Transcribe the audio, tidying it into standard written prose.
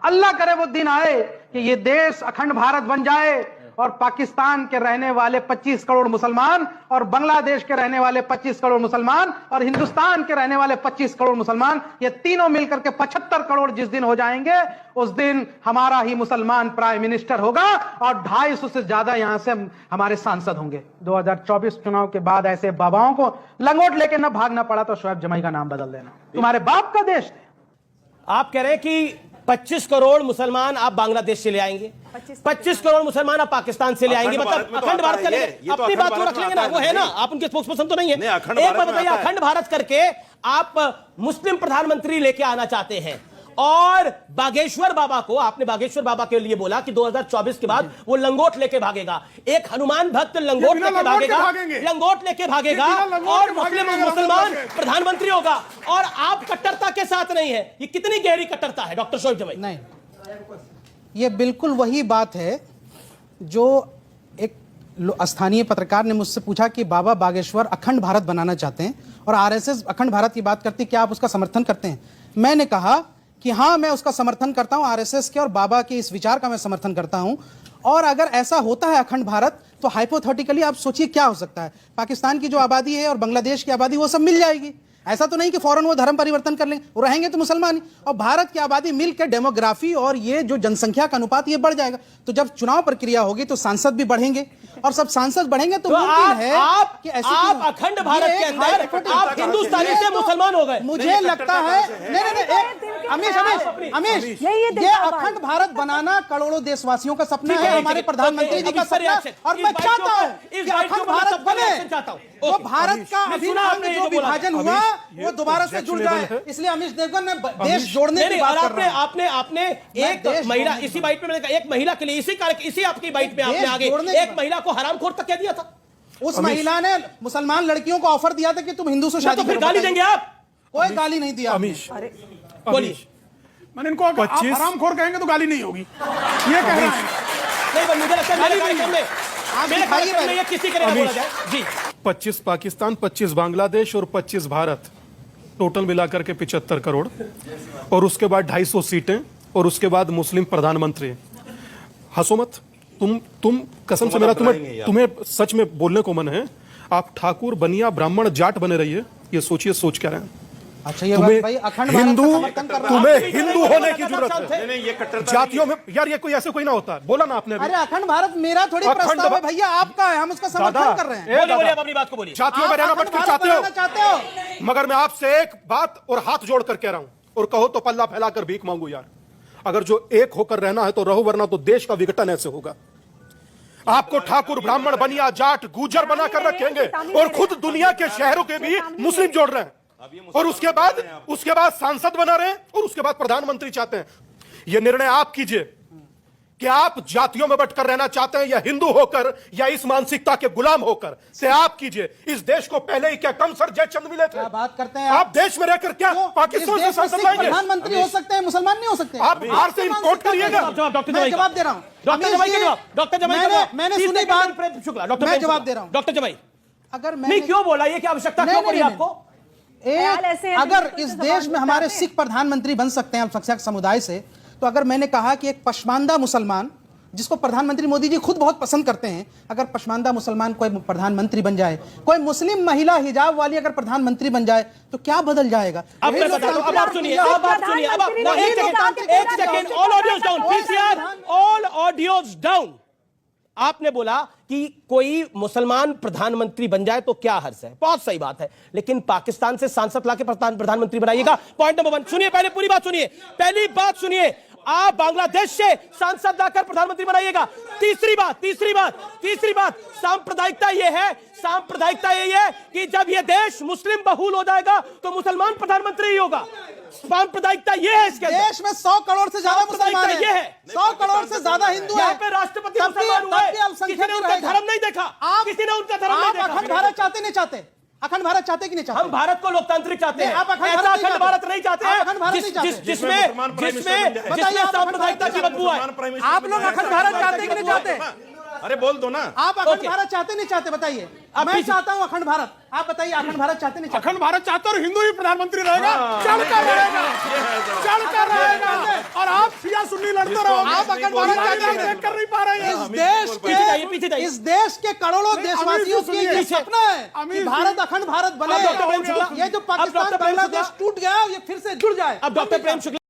अल्लाह करे वो दिन आए कि ये देश अखंड भारत बन जाए और पाकिस्तान के रहने वाले 25 करोड़ मुसलमान और बांग्लादेश के रहने वाले 25 करोड़ मुसलमान और हिंदुस्तान के रहने वाले 25 करोड़ मुसलमान, ये तीनों मिलकर के 75 करोड़ जिस दिन हो जाएंगे, उस दिन हमारा ही मुसलमान प्राइम मिनिस्टर होगा और 250 से ज्यादा यहां से हमारे सांसद होंगे। 2024 चुनाव के बाद ऐसे बाबाओं को लंगोट लेके न भागना पड़ा तो शोएब जमाई का नाम बदल देना। तुम्हारे बाप का देश है। आप कह रहे हैं कि 25 करोड़ मुसलमान आप बांग्लादेश से ले आएंगे, 25 करोड़ मुसलमान आप पाकिस्तान से ले आएंगे, मतलब अखंड भारत करेंगे। अपनी बात को रख लेंगे ना, वो है ना, आप उनके स्पोक्सपर्सन तो नहीं है। एक बात बताइए, अखंड भारत करके आप मुस्लिम प्रधानमंत्री लेके आना चाहते हैं और बागेश्वर बाबा को, आपने बागेश्वर बाबा के लिए बोला कि 2024 के बाद वो लंगोट लेके भागेगा। एक हनुमान भक्त लंगोट लेके भागेगा और मुसलमान प्रधानमंत्री होगा और आप कट्टरता के साथ नहीं है। ये कितनी गहरी कट्टरता है डॉक्टर शोएब जमाई? नहीं, ये बिल्कुल वही बात है जो एक स्थानीय पत्रकार ने मुझसे पूछा कि बाबा बागेश्वर अखंड भारत बनाना चाहते हैं और आरएसएस अखंड भारत की बात करती है, क्या आप उसका समर्थन करते हैं? मैंने कहा कि हाँ, मैं उसका समर्थन करता हूं, आरएसएस के और बाबा के इस विचार का मैं समर्थन करता हूं। और अगर ऐसा होता है अखंड भारत, तो हाइपोथेटिकली आप सोचिए क्या हो सकता है। पाकिस्तान की जो आबादी है और बांग्लादेश की आबादी वो सब मिल जाएगी। ऐसा तो नहीं कि फौरन वो धर्म परिवर्तन कर लेंगे, वो रहेंगे तो मुसलमान ही। और भारत की आबादी मिलकर डेमोग्राफी और ये जो जनसंख्या का अनुपात ये बढ़ जाएगा। तो जब चुनाव प्रक्रिया होगी तो सांसद भी बढ़ेंगे और सब सांसद बढ़ेंगे तो मुमकिन है कि ऐसे आप अखंड भारत के अंदर आप हिंदुस्तानी से मुसलमान हो गए। मुझे लगता है अमीश, ये अखंड भारत बनाना करोड़ों देशवासियों का सपना है, हमारे प्रधानमंत्री जी का सपना है और मैं चाहता हूं कि अखंड भारत बने। तो भारत का अभी जो विभाजन हुआ वो दोबारा से जुड़ जाए, इसलिए अमीश देवगन ने देश जोड़ने की बात कर रहा है। आपने एक महिला, इसी बाइट में मैंने कहा, एक महिला के लिए इसी आपकी बाइट में आपने आगे एक महिला को हरामखोर तक कह दिया था। उस महिला ने मुसलमान लड़कियों को ऑफर दिया था कि तुम हिंदू से शादी तो फिर गाली देंगे आप? कोई गाली नहीं दिया। अमीश, बोलिए। मैंने इनको आप हरामखोर कहेंगे तो गाली नहीं होगी, ये कह रहा है। नहीं, मुझे लगता है मेरे कार्यक्रम में ये किसी के लिए बोला जाए जी। 25 पाकिस्तान, 25 बांग्लादेश और 25 भारत, टोटल मिलाकर के 75 करोड़ और उसके बाद 250 सीटें और उसके बाद मुस्लिम प्रधानमंत्री। हंसो मत, तुम कसम से मेरा तुम्हें सच में बोलने को मन है। आप ठाकुर, बनिया, ब्राह्मण, जाट बने रहिए, ये सोचिए सोच क्या रहे हैं। अच्छा, ये भाई अखंड तुम्हें हिंदू होने की जरूरत है। जातियों में यार ये कोई ऐसे कोई ना होता है, बोला ना आपने अभी। अरे अखंड भारत मेरा थोड़ी प्रस्ताव है भैया, आपका है, हम उसका समर्थन कर रहे हैं। बोलिए आप अपनी बात को बोलिए। जातियों में रहना बट चाहते हो, मगर मैं आपसे एक बात और हाथ जोड़कर कह रहा हूं, और कहो तो पल्ला फैलाकर भीख मांगू यार, अगर जो एक होकर रहना है तो रहो, वरना तो देश का विघटन ऐसे होगा। आपको ठाकुर, ब्राह्मण, बनिया, जाट, गुजर बनाकर रखेंगे और खुद दुनिया के शहरों के भी मुस्लिम जोड़ रहे हैं और उसके बाद सांसद बना रहे हैं और उसके बाद प्रधानमंत्री चाहते हैं। यह निर्णय आप कीजिए कि आप जातियों में बंटकर रहना चाहते हैं या हिंदू होकर या इस मानसिकता के गुलाम होकर, से आप कीजिए। इस देश को पहले ही क्या कम सर जयचंद मिले थे? बात करते हैं आप देश में रहकर क्या पाकिस्तान से सांसद लाएंगे? प्रधानमंत्री हो सकते हैं, मुसलमान नहीं हो सकते। आप बाहर से इंपोर्ट करिएगा। मैं जवाब दे रहा हूं डॉक्टर जमाई के जवाब। डॉक्टर जमाई, मैंने सुनी बात, शुक्ला। मैं जवाब दे रहा हूं। डॉक्टर जमाई, अगर नहीं क्यों बोला, ये क्या आवश्यकता क्यों पड़ी आपको? अगर इस देश में हमारे सिख प्रधानमंत्री बन सकते हैं अल्पसंख्यक समुदाय से, तो अगर मैंने कहा कि एक पशमानदा मुसलमान, जिसको प्रधानमंत्री मोदी जी खुद बहुत पसंद करते हैं, अगर पशमानदा मुसलमान कोई प्रधानमंत्री बन जाए, कोई मुस्लिम महिला हिजाब वाली अगर प्रधानमंत्री बन जाए, तो क्या बदल जाएगा? अब मैं बताता हूं, अब आप सुनिए, एक second, all audios down, PCR, all audios down. आपने बोला कि कोई मुसलमान प्रधानमंत्री बन जाए तो क्या हर्ज है, बहुत सही बात है, लेकिन पाकिस्तान से सांसद लाके प्रधानमंत्री बनाइएगा। पॉइंट नंबर 1 सुनिए, पहले पूरी बात सुनिए, पहली बात सुनिए, आप बांग्लादेश से सांसद लाकर प्रधानमंत्री बनाइएगा। तीसरी बात, सांप्रदायिकता यह है कि जब यह देश मुस्लिम बहुल हो जाएगा तो मुसलमान प्रधानमंत्री ही होगा। सांप्रदायिकता यह है, इसके देश में 100 करोड़ से ज्यादा मुसलमान हैं, 100 करोड़ से ज्यादा हिंदू हैं। यहाँ पे राष्ट्रपति मुसलमान हुआ है, किसी ने उनका धर्म नहीं देखा, किसी ने उनका धर्म नहीं देखा। अखंड भारत चाहते नहीं चाहते? अखंड भारत चाहते कि नहीं चाहते? हम भारत को लोकतांत्रिक चाहते हैं, आप ऐसा अखंड भारत नहीं चाहते हैं जिसमें सांप्रदायिकता की बदबू है। आप लोग अखंड भारत चाहते कि नहीं चाहते? अरे बोल दो ना। आप अखंड ओके। भारत चाहते नहीं चाहते बताइए। मैं पीछे- चाहता हूं अखंड भारत, आप बताइए अखंड भारत चाहते नहीं चाहते? अखंड भारत चाहता और हिंदू ही प्रधानमंत्री रहेगा, चलकर रहेगा, चलकर रहेगा, और आप शिया सुन्नी लड़ते रहोगे। आप अखंड भारत चाहते हैं, देख कर नहीं पा रहे हैं। इस देश पीछे जाइए। के इस देश के करोड़ों देशवासियों की ये सुनिए। सपना है कि अमीर जी। भारत अखंड भारत बने। अब डॉक्टर प्रेम शुक्ला- ये जो अब पाकिस्तान डॉक्टर प्रेम बांग्लादेश शुक्ला- टूट गया ये फिर से जुड़ जाए। अब डॉक्टर प्रेम शुक्ला